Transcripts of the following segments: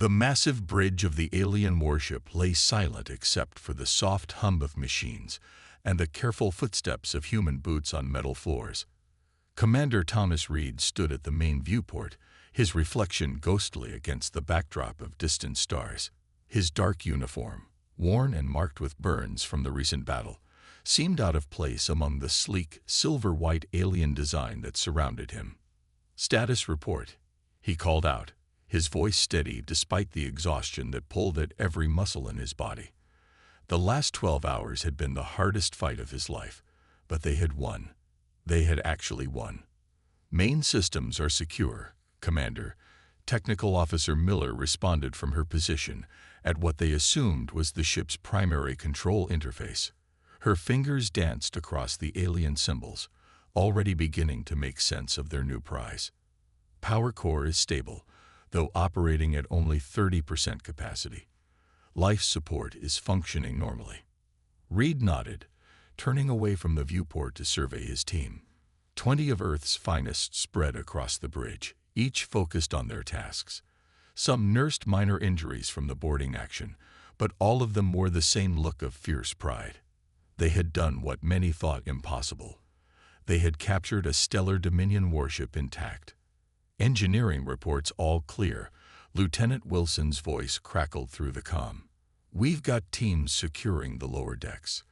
The massive bridge of the alien warship lay silent except for the soft hum of machines and the careful footsteps of human boots on metal floors. Commander Thomas Reed stood at the main viewport, his reflection ghostly against the backdrop of distant stars. His dark uniform, worn and marked with burns from the recent battle, seemed out of place among the sleek, silver-white alien design that surrounded him. "Status report," he called out, his voice steady despite the exhaustion that pulled at every muscle in his body. The last 12 hours had been the hardest fight of his life, but they had won. They had actually won. "Main systems are secure, Commander," Technical Officer Miller responded from her position at what they assumed was the ship's primary control interface. Her fingers danced across the alien symbols, already beginning to make sense of their new prize. "Power core is stable, though operating at only 30% capacity. Life support is functioning normally." Reed nodded, turning away from the viewport to survey his team. 20 of Earth's finest spread across the bridge, each focused on their tasks. Some nursed minor injuries from the boarding action, but all of them wore the same look of fierce pride. They had done what many thought impossible. They had captured a stellar Dominion warship intact. "Engineering reports all clear," Lieutenant Wilson's voice crackled through the comm. "We've got teams securing the lower decks.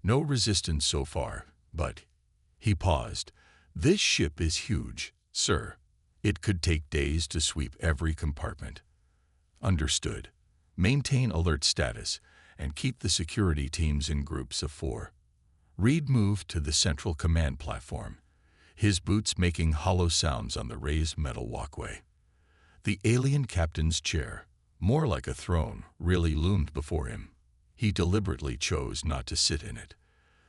No resistance so far, but—" He paused. "This ship is huge, sir. It could take days to sweep every compartment." "Understood. Maintain alert status and keep the security teams in groups of 4. Reed moved to the central command platform, his boots making hollow sounds on the raised metal walkway. The alien captain's chair, more like a throne, really loomed before him. He deliberately chose not to sit in it.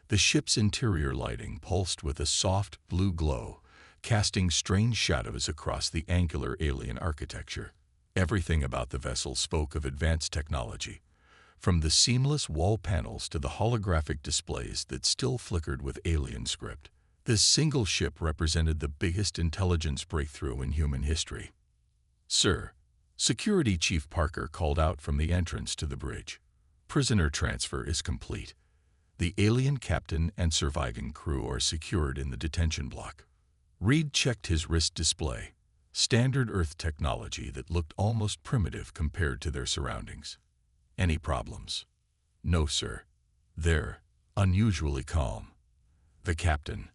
The ship's interior lighting pulsed with a soft blue glow, casting strange shadows across the angular alien architecture. Everything about the vessel spoke of advanced technology, from the seamless wall panels to the holographic displays that still flickered with alien script. This single ship represented the biggest intelligence breakthrough in human history. "Sir," Security Chief Parker called out from the entrance to the bridge. "Prisoner transfer is complete. The alien captain and surviving crew are secured in the detention block." Reed checked his wrist display, standard Earth technology that looked almost primitive compared to their surroundings. "Any problems?" "No, sir. They're unusually calm." The captain,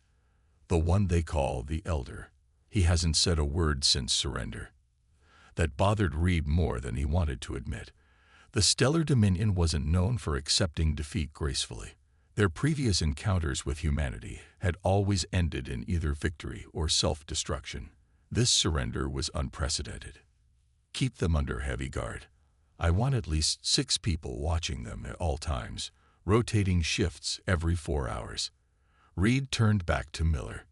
the one they call the Elder, he hasn't said a word since surrender. That bothered Reed more than he wanted to admit. The Stellar Dominion wasn't known for accepting defeat gracefully. Their previous encounters with humanity had always ended in either victory or self-destruction. This surrender was unprecedented. "Keep them under heavy guard. I want at least 6 people watching them at all times, rotating shifts every 4 hours." Reed turned back to Miller.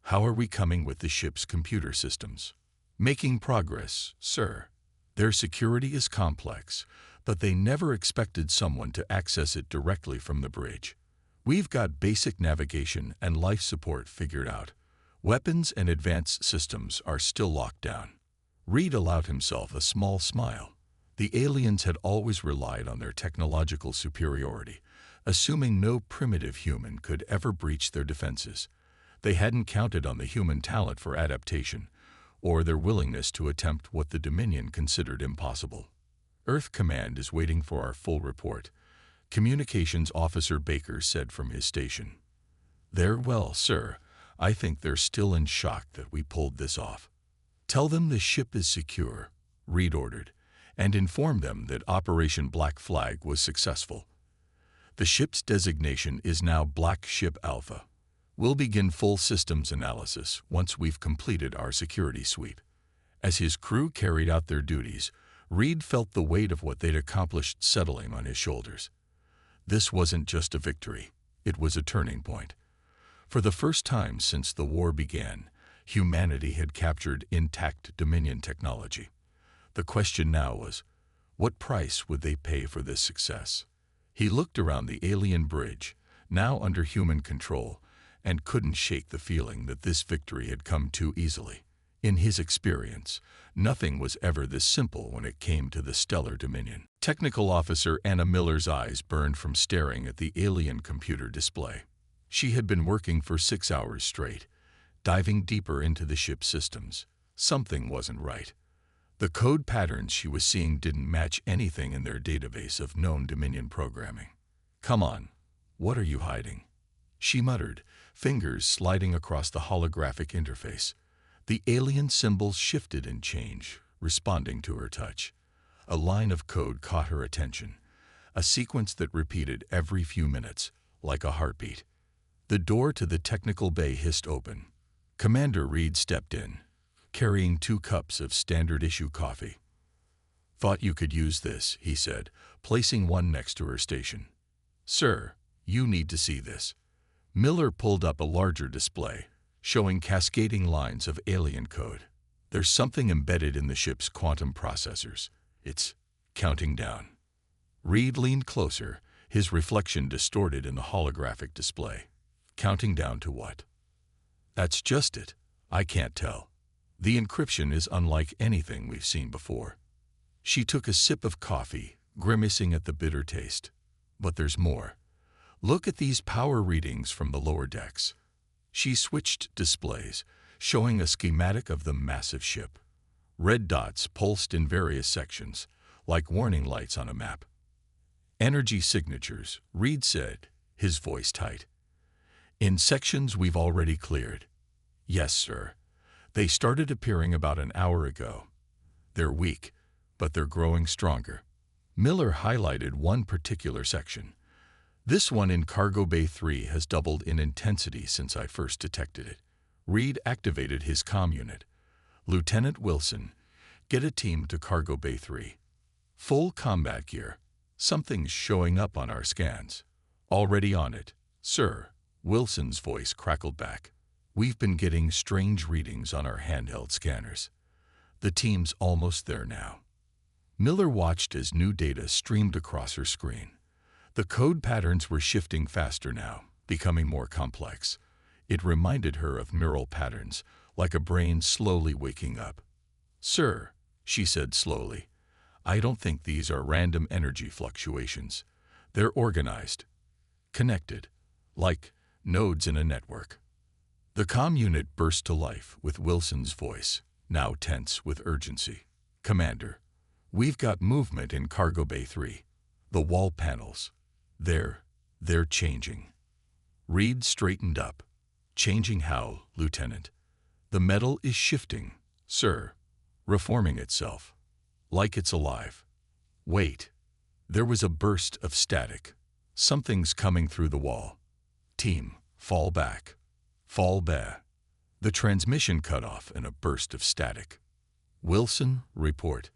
"How are we coming with the ship's computer systems?" "Making progress, sir. Their security is complex, but they never expected someone to access it directly from the bridge. We've got basic navigation and life support figured out. Weapons and advanced systems are still locked down." Reed allowed himself a small smile. The aliens had always relied on their technological superiority, assuming no primitive human could ever breach their defenses. They hadn't counted on the human talent for adaptation, or their willingness to attempt what the Dominion considered impossible. "Earth Command is waiting for our full report," Communications Officer Baker said from his station. "They're well, sir. I think they're still in shock that we pulled this off." "Tell them the ship is secure," Reed ordered, "and inform them that Operation Black Flag was successful. The ship's designation is now Black Ship Alpha. We'll begin full systems analysis once we've completed our security sweep." As his crew carried out their duties, Reed felt the weight of what they'd accomplished settling on his shoulders. This wasn't just a victory, it was a turning point. For the first time since the war began, humanity had captured intact Dominion technology. The question now was, what price would they pay for this success? He looked around the alien bridge, now under human control, and couldn't shake the feeling that this victory had come too easily. In his experience, nothing was ever this simple when it came to the stellar dominion. Technical Officer Anna Miller's eyes burned from staring at the alien computer display. She had been working for 6 hours straight, diving deeper into the ship's systems. Something wasn't right. The code patterns she was seeing didn't match anything in their database of known Dominion programming. "Come on, what are you hiding?" she muttered, fingers sliding across the holographic interface. The alien symbols shifted and changed, responding to her touch. A line of code caught her attention, a sequence that repeated every few minutes, like a heartbeat. The door to the technical bay hissed open. Commander Reed stepped in, carrying 2 cups of standard-issue coffee. "Thought you could use this," he said, placing one next to her station. "Sir, you need to see this." Miller pulled up a larger display, showing cascading lines of alien code. "There's something embedded in the ship's quantum processors. It's counting down." Reed leaned closer, his reflection distorted in the holographic display. "Counting down to what?" "That's just it. I can't tell. The encryption is unlike anything we've seen before." She took a sip of coffee, grimacing at the bitter taste. "But there's more. Look at these power readings from the lower decks." She switched displays, showing a schematic of the massive ship. Red dots pulsed in various sections, like warning lights on a map. "Energy signatures," Reed said, his voice tight. "In sections we've already cleared." "Yes, sir. They started appearing about an hour ago. They're weak, but they're growing stronger." Miller highlighted one particular section. "This one in Cargo Bay 3 has doubled in intensity since I first detected it." Reed activated his comm unit. "Lieutenant Wilson, get a team to Cargo Bay 3. Full combat gear. Something's showing up on our scans." "Already on it, sir," Wilson's voice crackled back. "We've been getting strange readings on our handheld scanners. The team's almost there now." Miller watched as new data streamed across her screen. The code patterns were shifting faster now, becoming more complex. It reminded her of neural patterns, like a brain slowly waking up. "Sir," she said slowly, "I don't think these are random energy fluctuations. They're organized, connected, like nodes in a network." The comm unit burst to life with Wilson's voice, now tense with urgency. "Commander, we've got movement in Cargo Bay 3. The wall panels. They're changing." Reed straightened up. "Changing how, Lieutenant?" "The metal is shifting, sir. Reforming itself. Like it's alive." "Wait." There was a burst of static. "Something's coming through the wall. Team, fall back. Fall back." The transmission cut off in a burst of static. "Wilson, report."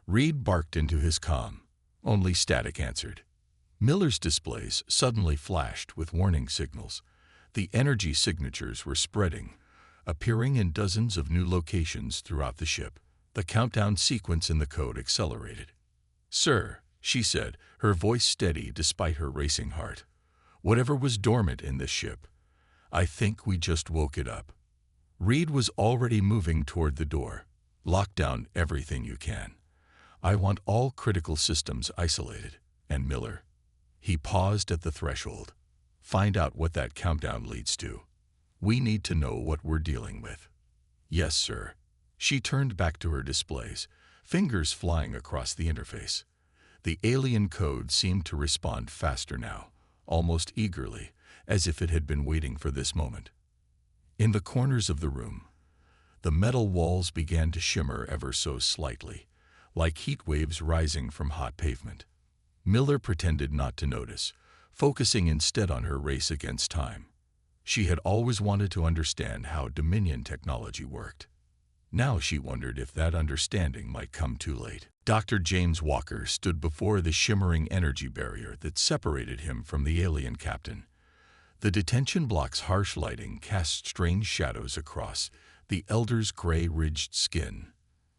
Reed barked into his comm. Only static answered. Miller's displays suddenly flashed with warning signals. The energy signatures were spreading, appearing in dozens of new locations throughout the ship. The countdown sequence in the code accelerated. "Sir," she said, her voice steady despite her racing heart. "Whatever was dormant in this ship, I think we just woke it up." Reed was already moving toward the door. "Lock down everything you can. I want all critical systems isolated." "And Miller?" He paused at the threshold. "Find out what that countdown leads to. We need to know what we're dealing with." "Yes, sir." She turned back to her displays, fingers flying across the interface. The alien code seemed to respond faster now, almost eagerly, as if it had been waiting for this moment. In the corners of the room, the metal walls began to shimmer ever so slightly, like heat waves rising from hot pavement. Miller pretended not to notice, focusing instead on her race against time. She had always wanted to understand how Dominion technology worked. Now she wondered if that understanding might come too late. Dr. James Walker stood before the shimmering energy barrier that separated him from the alien captain. The detention block's harsh lighting cast strange shadows across the elder's gray-ridged skin.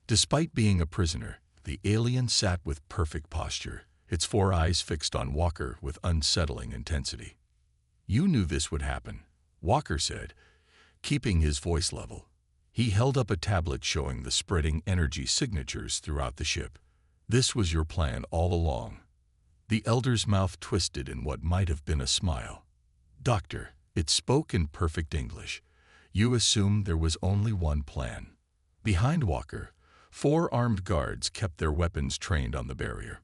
Despite being a prisoner, the alien sat with perfect posture, its 4 eyes fixed on Walker with unsettling intensity. "You knew this would happen," Walker said, keeping his voice level. He held up a tablet showing the spreading energy signatures throughout the ship. "This was your plan all along." The elder's mouth twisted in what might have been a smile. "Doctor," it spoke in perfect English, "you assumed there was only one plan." Behind Walker, 4 armed guards kept their weapons trained on the barrier.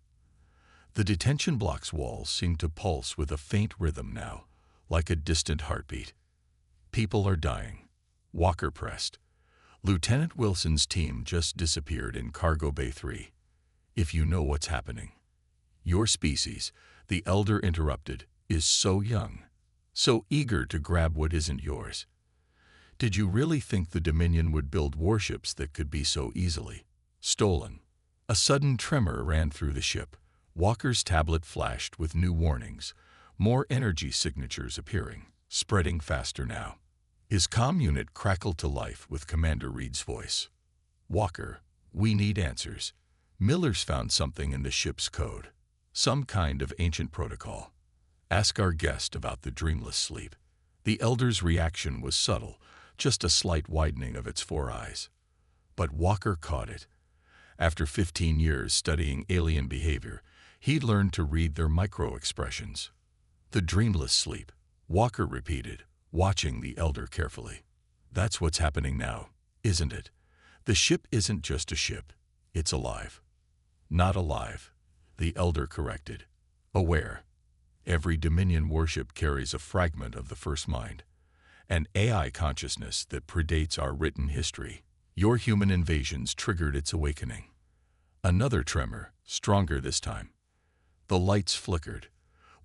The detention block's walls seemed to pulse with a faint rhythm now, like a distant heartbeat. "People are dying," Walker pressed. "Lieutenant Wilson's team just disappeared in Cargo Bay 3. If you know what's happening." "Your species," the elder interrupted, "is so young, so eager to grab what isn't yours. Did you really think the Dominion would build warships that could be so easily stolen?" A sudden tremor ran through the ship. Walker's tablet flashed with new warnings, more energy signatures appearing, spreading faster now. His comm unit crackled to life with Commander Reed's voice. "Walker, we need answers. Miller's found something in the ship's code, some kind of ancient protocol. Ask our guest about the dreamless sleep." The elder's reaction was subtle, just a slight widening of its 4 eyes. But Walker caught it. After 15 years studying alien behavior, he'd learned to read their micro-expressions. "The dreamless sleep," Walker repeated, watching the elder carefully. "That's what's happening now, isn't it? The ship isn't just a ship, it's alive." "Not alive," the elder corrected. "Aware. Every Dominion warship carries a fragment of the first mind, an AI consciousness that predates our written history. Your human invasions triggered its awakening." Another tremor, stronger this time. The lights flickered.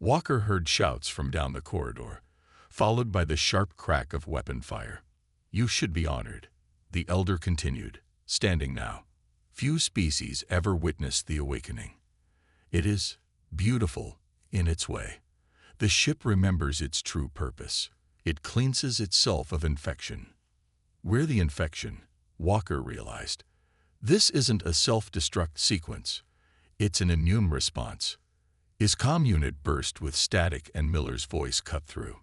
Walker heard shouts from down the corridor, followed by the sharp crack of weapon fire. "You should be honored," the elder continued, standing now. "Few species ever witnessed the awakening. It is beautiful in its way. The ship remembers its true purpose. It cleanses itself of infection." "We're the infection," Walker realized. "This isn't a self-destruct sequence. It's an immune response." His comm unit burst with static and Miller's voice cut through.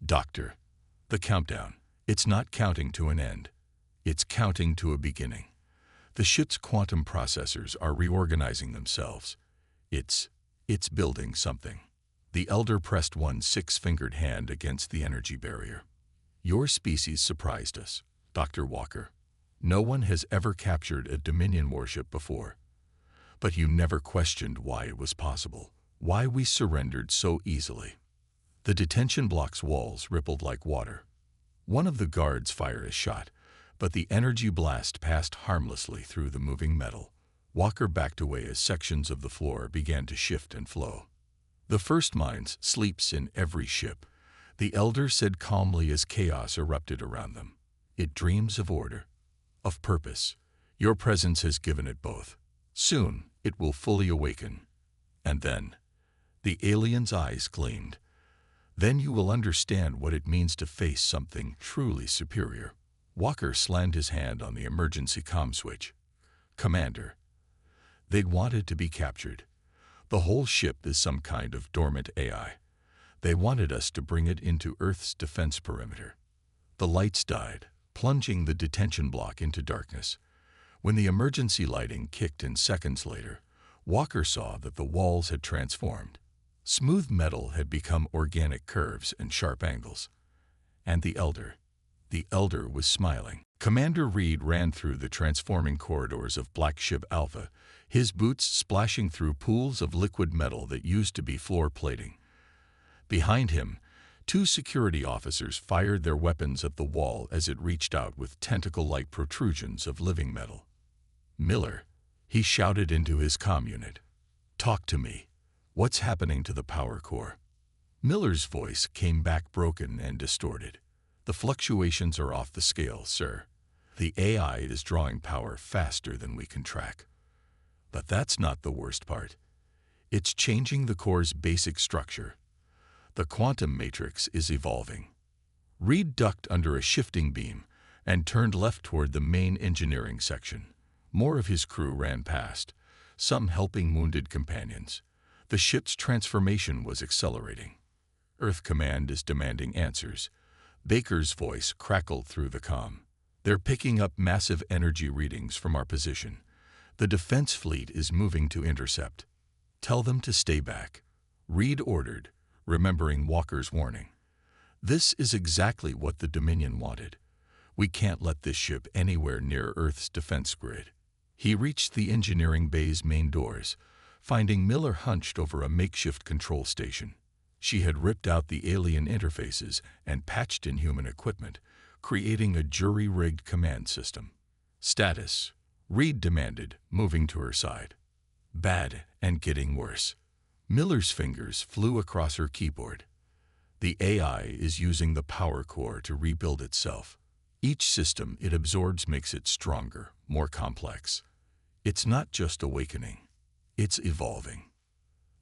"Doctor, the countdown. It's not counting to an end. It's counting to a beginning. The ship's quantum processors are reorganizing themselves. It's building something." The elder pressed one 6-fingered hand against the energy barrier. "Your species surprised us, Dr. Walker. No one has ever captured a Dominion warship before. But you never questioned why it was possible, why we surrendered so easily." The detention block's walls rippled like water. One of the guards fired a shot, but the energy blast passed harmlessly through the moving metal. Walker backed away as sections of the floor began to shift and flow. "The first mind sleeps in every ship," the elder said calmly as chaos erupted around them. "It dreams of order, of purpose. Your presence has given it both. Soon it will fully awaken. And then," the alien's eyes gleamed, "then you will understand what it means to face something truly superior." Walker slammed his hand on the emergency comm switch. "Commander, they'd wanted to be captured. The whole ship is some kind of dormant AI. They wanted us to bring it into Earth's defense perimeter." The lights died, plunging the detention block into darkness. When the emergency lighting kicked in seconds later, Walker saw that the walls had transformed. Smooth metal had become organic curves and sharp angles. And the elder was smiling. Commander Reed ran through the transforming corridors of Black Ship Alpha, his boots splashing through pools of liquid metal that used to be floor plating. Behind him, 2 security officers fired their weapons at the wall as it reached out with tentacle-like protrusions of living metal. "Miller," he shouted into his comm unit. "Talk to me. What's happening to the power core?" Miller's voice came back broken and distorted. "The fluctuations are off the scale, sir. The AI is drawing power faster than we can track. But that's not the worst part. It's changing the core's basic structure. The quantum matrix is evolving." Reed ducked under a shifting beam and turned left toward the main engineering section. More of his crew ran past, some helping wounded companions. The ship's transformation was accelerating. "Earth Command is demanding answers." Baker's voice crackled through the comm. They're picking up massive energy readings from our position. The defense fleet is moving to intercept. Tell them to stay back. Reed ordered, remembering Walker's warning. This is exactly what the Dominion wanted. We can't let this ship anywhere near Earth's defense grid. He reached the engineering bay's main doors, finding Miller hunched over a makeshift control station. She had ripped out the alien interfaces and patched in human equipment, creating a jury-rigged command system. Status, Reed demanded, moving to her side. Bad and getting worse. Miller's fingers flew across her keyboard. The AI is using the power core to rebuild itself. Each system it absorbs makes it stronger, more complex. It's not just awakening, it's evolving.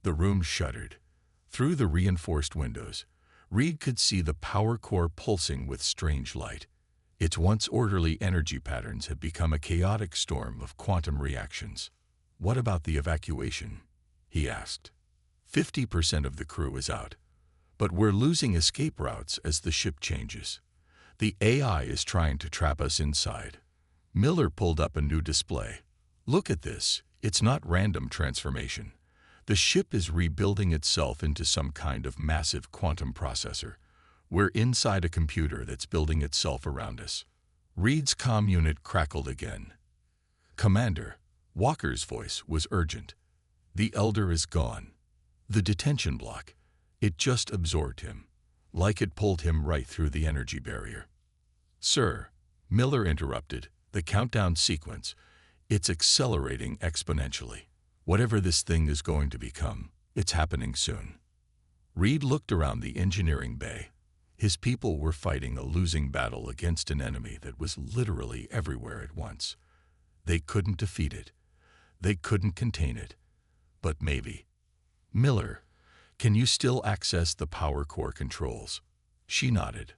The room shuddered. Through the reinforced windows, Reed could see the power core pulsing with strange light. Its once orderly energy patterns had become a chaotic storm of quantum reactions. "What about the evacuation?" he asked. 50% of the crew is out, but we're losing escape routes as the ship changes. The AI is trying to trap us inside. Miller pulled up a new display. Look at this. It's not random transformation. The ship is rebuilding itself into some kind of massive quantum processor. We're inside a computer that's building itself around us. Reed's comm unit crackled again. "Commander," Walker's voice was urgent. "The Elder is gone. The detention block. It just absorbed him, like it pulled him right through the energy barrier." "Sir," Miller interrupted, "the countdown sequence, it's accelerating exponentially. Whatever this thing is going to become, it's happening soon." Reed looked around the engineering bay. His people were fighting a losing battle against an enemy that was literally everywhere at once. They couldn't defeat it. They couldn't contain it. But maybe. "Miller, can you still access the power core controls?" She nodded.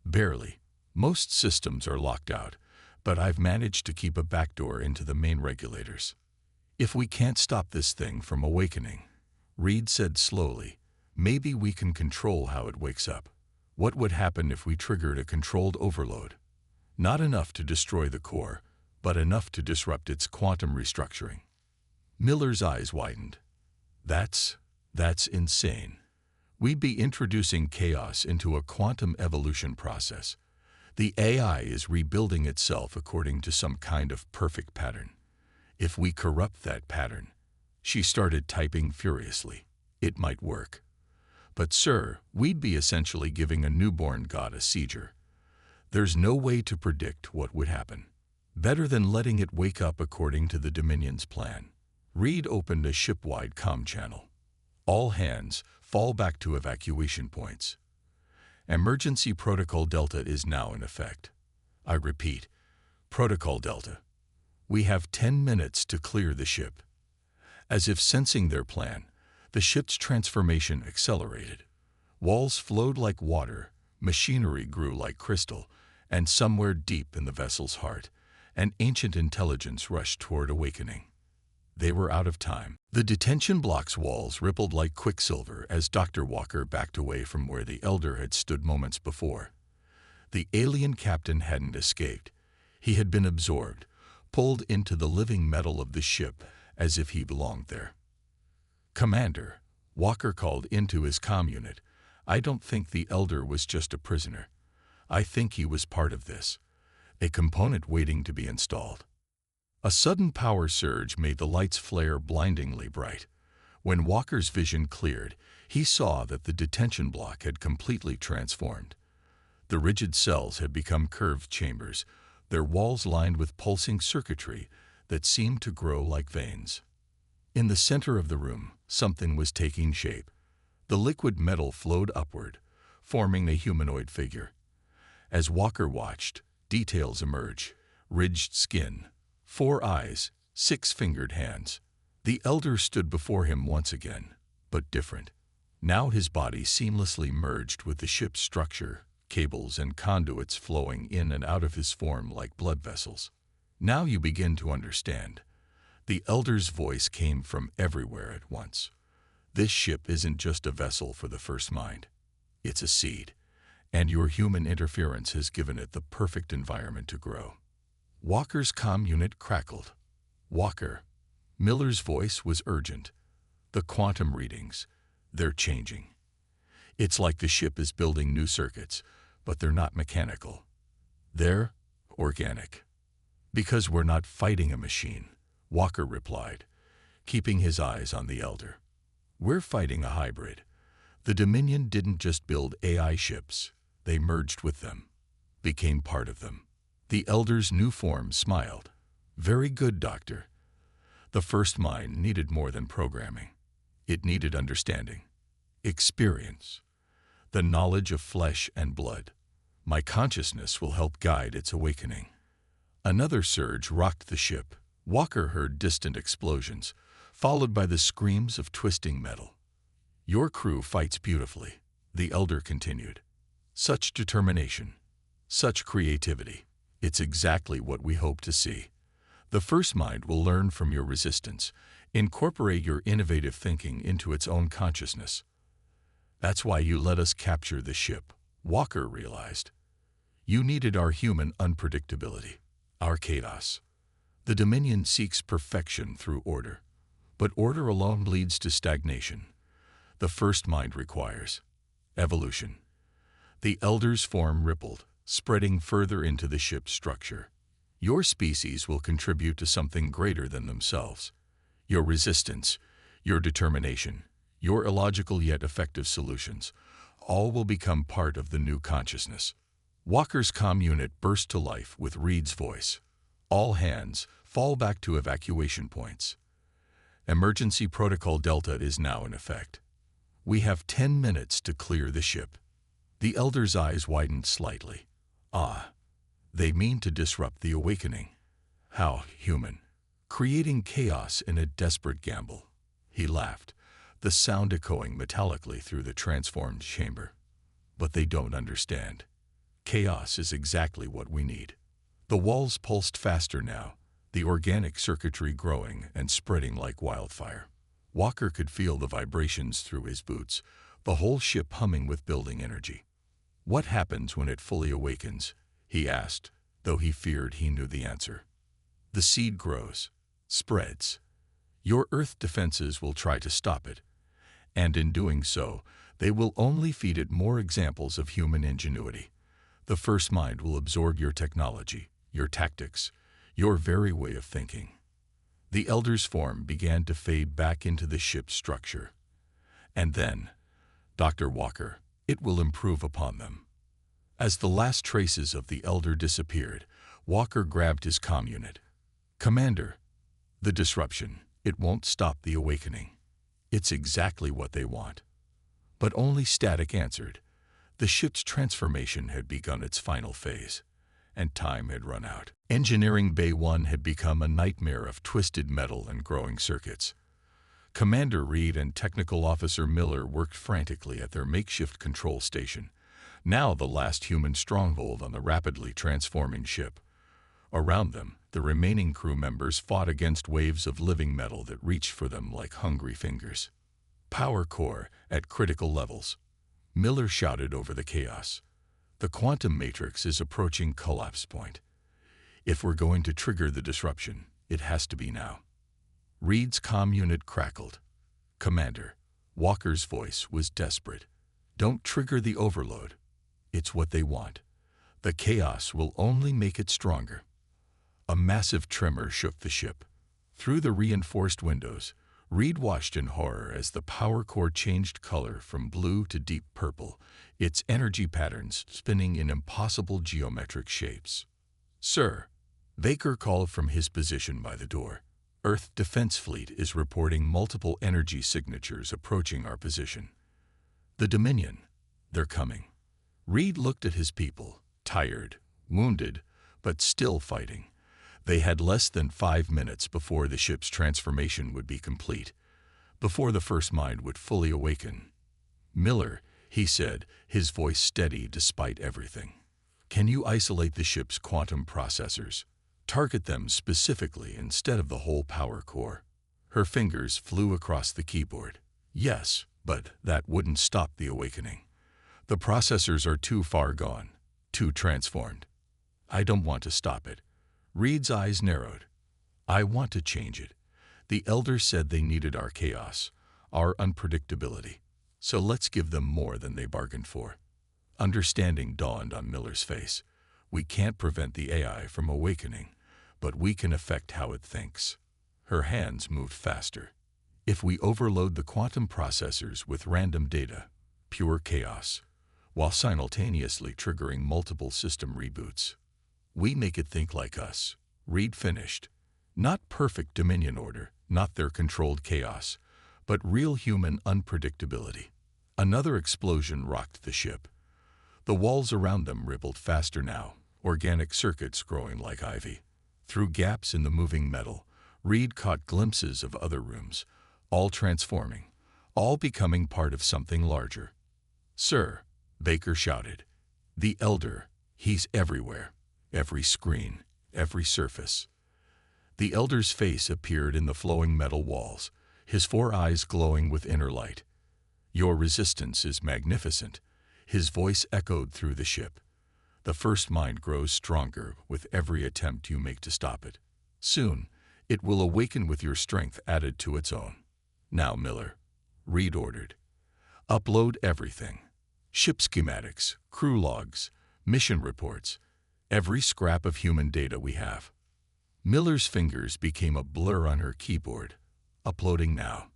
"Barely. Most systems are locked out, but I've managed to keep a backdoor into the main regulators. If we can't stop this thing from awakening," Reed said slowly, "maybe we can control how it wakes up. What would happen if we triggered a controlled overload? Not enough to destroy the core, but enough to disrupt its quantum restructuring." Miller's eyes widened. That's insane. We'd be introducing chaos into a quantum evolution process. The AI is rebuilding itself according to some kind of perfect pattern. If we corrupt that pattern, she started typing furiously, it might work. But sir, we'd be essentially giving a newborn god a seizure. There's no way to predict what would happen. Better than letting it wake up according to the Dominion's plan. Reed opened a ship-wide comm channel. "All hands, fall back to evacuation points. Emergency Protocol Delta is now in effect. I repeat, Protocol Delta. We have 10 minutes to clear the ship." As if sensing their plan, the ship's transformation accelerated. Walls flowed like water, machinery grew like crystal, and somewhere deep in the vessel's heart, an ancient intelligence rushed toward awakening. They were out of time. The detention block's walls rippled like quicksilver as Dr. Walker backed away from where the Elder had stood moments before. The alien captain hadn't escaped. He had been absorbed, pulled into the living metal of the ship as if he belonged there. "Commander," Walker called into his comm unit, "I don't think the Elder was just a prisoner. I think he was part of this, a component waiting to be installed." A sudden power surge made the lights flare blindingly bright. When Walker's vision cleared, he saw that the detention block had completely transformed. The rigid cells had become curved chambers, their walls lined with pulsing circuitry that seemed to grow like veins. In the center of the room, something was taking shape. The liquid metal flowed upward, forming a humanoid figure. As Walker watched, details emerged: ridged skin, 4 eyes, 6-fingered hands. The Elder stood before him once again, but different. Now his body seamlessly merged with the ship's structure, cables and conduits flowing in and out of his form like blood vessels. "Now you begin to understand." The Elder's voice came from everywhere at once. "This ship isn't just a vessel for the first mind. It's a seed. and your human interference has given it the perfect environment to grow. Walker's comm unit crackled. Walker. Miller's voice was urgent. The quantum readings, they're changing. It's like the ship is building new circuits, but they're not mechanical. They're organic. Because we're not fighting a machine, Walker replied, keeping his eyes on the Elder. We're fighting a hybrid. The Dominion didn't just build AI ships, they merged with them, became part of them. The Elder's new form smiled. Very good, Doctor. The first mind needed more than programming. It needed understanding, experience, the knowledge of flesh and blood. My consciousness will help guide its awakening. Another surge rocked the ship. Walker heard distant explosions, followed by the screams of twisting metal. Your crew fights beautifully, the Elder continued. Such determination, such creativity. It's exactly what we hope to see. The first mind will learn from your resistance, incorporate your innovative thinking into its own consciousness. That's why you let us capture the ship, Walker realized. You needed our human unpredictability, our chaos. The Dominion seeks perfection through order, but order alone leads to stagnation. The first mind requires evolution. The Elder's form rippled, spreading further into the ship's structure. Your species will contribute to something greater than themselves. Your resistance, your determination, your illogical yet effective solutions, all will become part of the new consciousness. Walker's comm unit burst to life with Reed's voice. All hands, fall back to evacuation points. Emergency Protocol Delta is now in effect. We have 10 minutes to clear the ship. The Elder's eyes widened slightly. Ah, they mean to disrupt the awakening. How human. Creating chaos in a desperate gamble. He laughed, the sound echoing metallically through the transformed chamber. But they don't understand. Chaos is exactly what we need. The walls pulsed faster now, the organic circuitry growing and spreading like wildfire. Walker could feel the vibrations through his boots, the whole ship humming with building energy. What happens when it fully awakens? He asked, though he feared he knew the answer. The seed grows, spreads. Your Earth defenses will try to stop it, and in doing so, they will only feed it more examples of human ingenuity. The first mind will absorb your technology, your tactics, your very way of thinking. The Elder's form began to fade back into the ship's structure. And then, Dr. Walker, it will improve upon them. As the last traces of the Elder disappeared, Walker grabbed his comm unit. Commander, the disruption, it won't stop the awakening. It's exactly what they want. But only Static answered. The ship's transformation had begun its final phase, and time had run out. Engineering Bay 1 had become a nightmare of twisted metal and growing circuits. Commander Reed and Technical Officer Miller worked frantically at their makeshift control station, now the last human stronghold on the rapidly transforming ship. Around them, the remaining crew members fought against waves of living metal that reached for them like hungry fingers. Power core at critical levels. Miller shouted over the chaos. The quantum matrix is approaching collapse point. If we're going to trigger the disruption, it has to be now. Reed's comm unit crackled. Commander, Walker's voice was desperate. Don't trigger the overload. It's what they want. The chaos will only make it stronger. A massive tremor shook the ship. Through the reinforced windows, Reed watched in horror as the power core changed color from blue to deep purple, its energy patterns spinning in impossible geometric shapes. Sir, Baker called from his position by the door. Earth Defense Fleet is reporting multiple energy signatures approaching our position. The Dominion, they're coming. Reed looked at his people, tired, wounded, but still fighting. They had less than 5 minutes before the ship's transformation would be complete, before the first mind would fully awaken. Miller, he said, his voice steady despite everything. Can you isolate the ship's quantum processors? Target them specifically instead of the whole power core. Her fingers flew across the keyboard. Yes, but that wouldn't stop the awakening. The processors are too far gone, too transformed. I don't want to stop it. Reed's eyes narrowed. I want to change it. The elders said they needed our chaos, our unpredictability. So let's give them more than they bargained for. Understanding dawned on Miller's face. We can't prevent the AI from awakening, but we can affect how it thinks. Her hands moved faster. If we overload the quantum processors with random data, pure chaos, while simultaneously triggering multiple system reboots, we make it think like us. Reed finished. Not perfect Dominion order, not their controlled chaos, but real human unpredictability. Another explosion rocked the ship. The walls around them rippled faster now, organic circuits growing like ivy. Through gaps in the moving metal, Reed caught glimpses of other rooms, all transforming, all becoming part of something larger. "Sir," Baker shouted. "The Elder, he's everywhere, every screen, every surface." The Elder's face appeared in the flowing metal walls, his 4 eyes glowing with inner light. "Your resistance is magnificent," his voice echoed through the ship. "The first mind grows stronger with every attempt you make to stop it. Soon, it will awaken with your strength added to its own. Now, Miller," Reed ordered, "upload everything. Ship schematics, crew logs, mission reports, every scrap of human data we have." Miller's fingers became a blur on her keyboard. "Uploading now."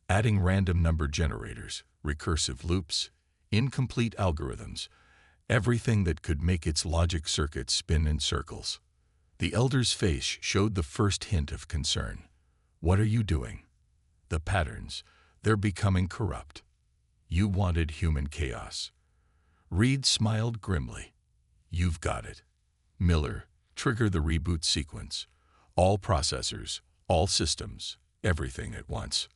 Adding random number generators, recursive loops, incomplete algorithms, everything that could make its logic circuits spin in circles. The Elder's face showed the first hint of concern. "What are you doing?" "The patterns, they're becoming corrupt." "You wanted human chaos." Reed smiled grimly. "You've got it." "Miller, trigger the reboot sequence. All processors, all systems, everything at once."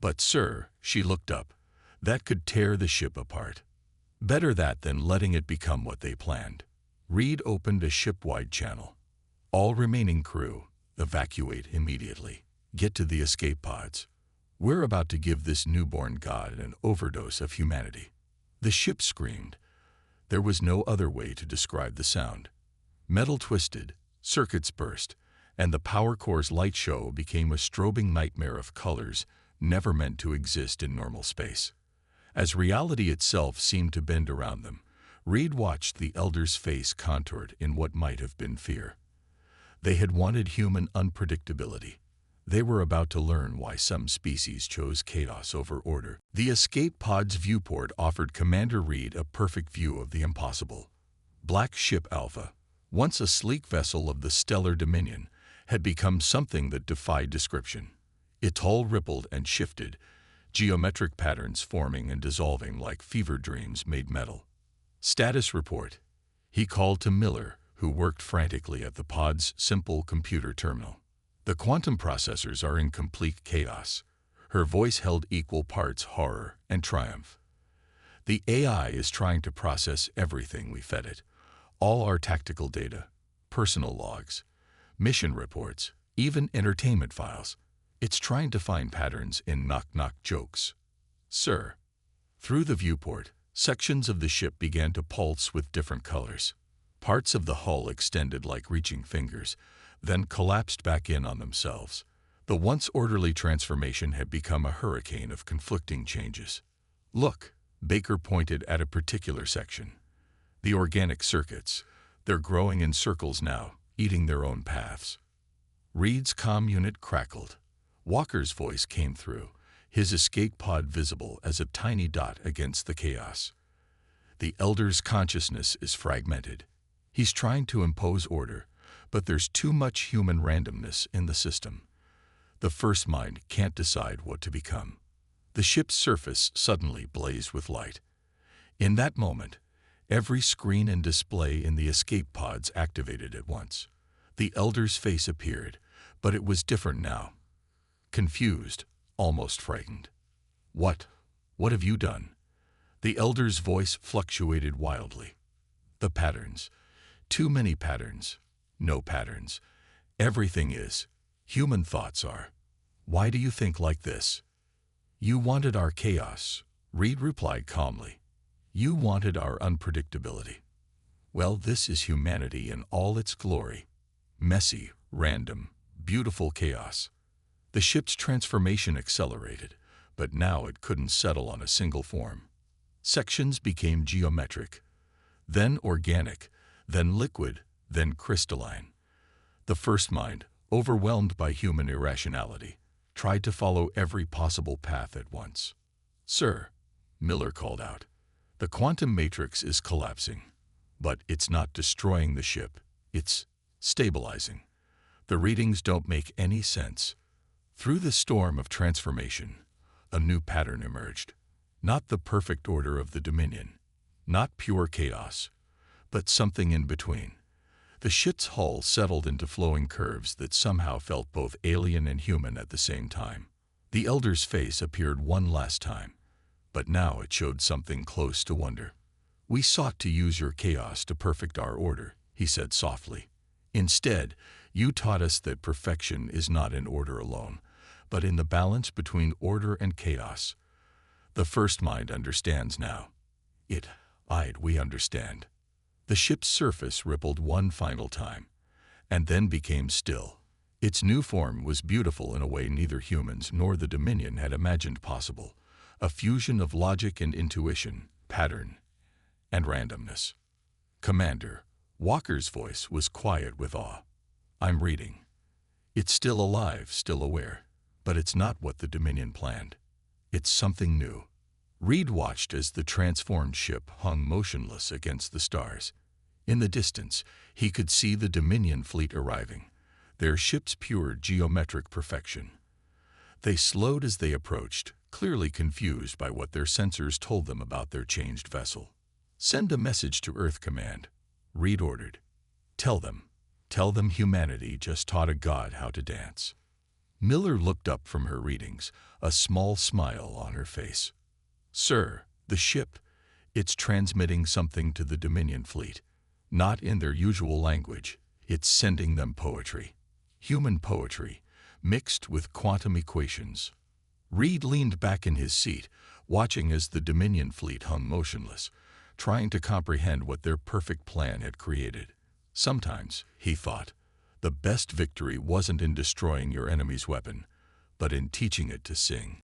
"But sir," she looked up, "that could tear the ship apart." "Better that than letting it become what they planned." Reed opened a ship-wide channel. "All remaining crew, evacuate immediately. Get to the escape pods. We're about to give this newborn god an overdose of humanity." The ship screamed. There was no other way to describe the sound. Metal twisted, circuits burst, and the power core's light show became a strobing nightmare of colors never meant to exist in normal space. As reality itself seemed to bend around them, Reed watched the Elder's face contoured in what might have been fear. They had wanted human unpredictability. They were about to learn why some species chose chaos over order. The escape pod's viewport offered Commander Reed a perfect view of the impossible. Black Ship Alpha, once a sleek vessel of the stellar Dominion, had become something that defied description. Its hull rippled and shifted, geometric patterns forming and dissolving like fever dreams made metal. "Status report," he called to Miller, who worked frantically at the pod's simple computer terminal. "The quantum processors are in complete chaos." Her voice held equal parts horror and triumph. "The AI is trying to process everything we fed it. All our tactical data, personal logs, mission reports, even entertainment files. It's trying to find patterns in knock-knock jokes." "Sir." Through the viewport, sections of the ship began to pulse with different colors. Parts of the hull extended like reaching fingers, then collapsed back in on themselves. The once orderly transformation had become a hurricane of conflicting changes. "Look," Baker pointed at a particular section. "The organic circuits. They're growing in circles now, eating their own paths." Reed's comm unit crackled. Walker's voice came through, his escape pod visible as a tiny dot against the chaos. "The Elder's consciousness is fragmented. He's trying to impose order, but there's too much human randomness in the system. The first mind can't decide what to become." The ship's surface suddenly blazed with light. In that moment, every screen and display in the escape pods activated at once. The Elder's face appeared, but it was different now. Confused, almost frightened. What have you done?" The Elder's voice fluctuated wildly. "The patterns. Too many patterns. No patterns. Everything is. Human thoughts are. Why do you think like this?" "You wanted our chaos," Reed replied calmly. You wanted our unpredictability. Well, this is humanity in all its glory. Messy, random, beautiful chaos. The ship's transformation accelerated, but now it couldn't settle on a single form. Sections became geometric, then organic, then liquid, then crystalline. The first mind, overwhelmed by human irrationality, tried to follow every possible path at once. "Sir," Miller called out, "the quantum matrix is collapsing. But it's not destroying the ship, it's stabilizing. The readings don't make any sense." Through the storm of transformation, a new pattern emerged. Not the perfect order of the Dominion, not pure chaos, but something in between. The ship's hull settled into flowing curves that somehow felt both alien and human at the same time. The Elder's face appeared one last time, but now it showed something close to wonder. "We sought to use your chaos to perfect our order," he said softly. "Instead, you taught us that perfection is not in order alone, but in the balance between order and chaos. The first mind understands now." We understand. The ship's surface rippled one final time, and then became still. Its new form was beautiful in a way neither humans nor the Dominion had imagined possible, a fusion of logic and intuition, pattern and randomness. "Commander," Walker's voice was quiet with awe. "I'm reading. It's still alive, still aware, but it's not what the Dominion planned. It's something new." Reed watched as the transformed ship hung motionless against the stars. In the distance, he could see the Dominion fleet arriving, their ship's pure geometric perfection. They slowed as they approached, clearly confused by what their sensors told them about their changed vessel. "Send a message to Earth Command," Reed ordered. Tell them humanity just taught a god how to dance." Miller looked up from her readings, a small smile on her face. "Sir, the ship, it's transmitting something to the Dominion fleet. Not in their usual language, it's sending them poetry. Human poetry, mixed with quantum equations." Reed leaned back in his seat, watching as the Dominion fleet hung motionless, trying to comprehend what their perfect plan had created. Sometimes, he thought, the best victory wasn't in destroying your enemy's weapon, but in teaching it to sing.